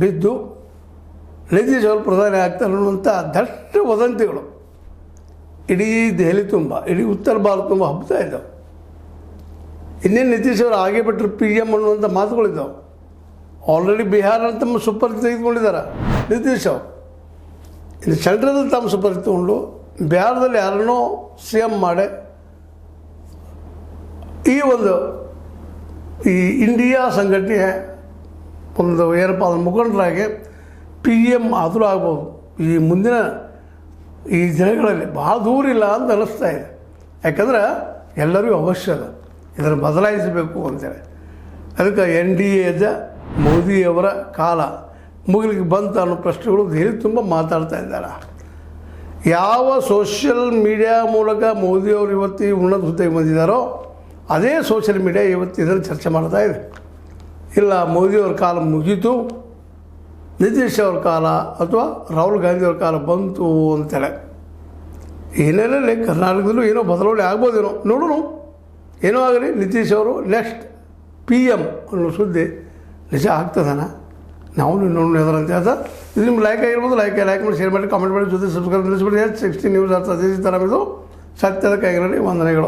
ಬಿದ್ದು ನಿತೀಶ್ ಅವರು ಪ್ರಧಾನಿ ಆಗ್ತಾರೆ ಅನ್ನುವಂಥ ದಟ್ಟ ವದಂತಿಗಳು ಇಡೀ ದೆಹಲಿ ತುಂಬ, ಇಡೀ ಉತ್ತರ ಭಾರತ ತುಂಬ ಹಬ್ತಾ ಇದ್ದಾವೆ. ಇನ್ನೇನು ನಿತೀಶ್ ಅವರು ಆಗೇ ಬಿಟ್ಟರು ಪಿ ಎಮ್ ಅನ್ನುವಂಥ ಮಾತುಗಳಿದ್ದಾವೆ. ಆಲ್ರೆಡಿ ಬಿಹಾರ ತಮ್ಮ ಸುಪರ್ದಿ ತೆಗೆದುಕೊಂಡಿದ್ದಾರೆ ನಿತೀಶ್ ಅವರು. ಇನ್ನು ಸೆಂಟ್ರದಲ್ಲಿ ತಮ್ಮ ಸುಪರ್ದಿ ತಗೊಂಡು ಬಿಹಾರದಲ್ಲಿ ಯಾರನ್ನೋ ಸಿ ಎಮ್ ಮಾಡಿ ಈ ಇಂಡಿಯಾ ಸಂಘಟನೆಯ ಒಂದು ಏನಪ್ಪ ಅದರ ಮುಖಂಡರಾಗಿ ಪಿ ಎಮ್ ಆದರೂ ಆಗ್ಬೋದು ಈ ಮುಂದಿನ ಈ ದಿನಗಳಲ್ಲಿ ಭಾಳ ದೂರ ಇಲ್ಲ ಅಂತ ಅನ್ನಿಸ್ತಾ ಇದೆ. ಯಾಕಂದ್ರೆ ಎಲ್ಲರಿಗೂ ಅವಶ್ಯಕ ಇದನ್ನು ಬದಲಾಯಿಸಬೇಕು ಅಂತೇಳಿ. ಅದಕ್ಕೆ ಎನ್ ಡಿ ಎದ ಮೋದಿಯವರ ಕಾಲ ಮುಗಿಲಿಕ್ಕೆ ಬಂತ ಅನ್ನೋ ಪ್ರಶ್ನೆಗಳು ದೆಹಲಿ ತುಂಬ ಮಾತಾಡ್ತಾ ಇದ್ದಾರೆ. ಯಾವ ಸೋಷಿಯಲ್ ಮೀಡಿಯಾ ಮೂಲಕ ಮೋದಿಯವರು ಇವತ್ತು ಈ ಉನ್ನತ ಹುದ್ದೆಗೆ ಬಂದಿದ್ದಾರೋ ಅದೇ ಸೋಷಿಯಲ್ ಮೀಡಿಯಾ ಇವತ್ತು ಇದನ್ನು ಚರ್ಚೆ ಮಾಡ್ತಾ ಇದೆ. ಇಲ್ಲ ಮೋದಿಯವ್ರ ಕಾಲ ಮುಗೀತು, ನಿತೀಶ್ ಅವ್ರ ಕಾಲ ಅಥವಾ ರಾಹುಲ್ ಗಾಂಧಿಯವ್ರ ಕಾಲ ಬಂತು ಅಂತೇಳಿ. ಏನೇನಲ್ಲಿ ಕರ್ನಾಟಕದಲ್ಲೂ ಏನೋ ಬದಲಾವಣೆ ಆಗ್ಬೋದೇನೋ, ನೋಡೋಣ. ಏನೋ ಆಗಲಿ, ನಿತೀಶ್ ಅವರು ನೆಕ್ಸ್ಟ್ ಪಿ ಎಮ್ ಅನ್ನೋ ಸುದ್ದಿ ನಿಜ ಆಗ್ತದನ ನಾವು ನೋಡೋಣ ಅಂತ ಹೇಳ್ತಾರೆ. ಇದು ನಿಮ್ಗೆ ಲೈಕ್ ಆಗಿರ್ಬೋದು, ಲೈಕ್ ಮಾಡಿ, ಶೇರ್ ಮಾಡಿ, ಕಾಮೆಂಟ್ ಮಾಡಿ, ಜೊತೆ ಸಬ್ಸ್ಕ್ರೈಬ್ ನಿಲ್ಲಿಸ್ಬಿಡಿ. 16 ನ್ಯೂಸ್ ಅರ್ಥ ಅದೇ ಥರ ಇದು ಸತ್ಯದ ಕೈಗಳಲ್ಲಿ ವಂದನೆಗಳು.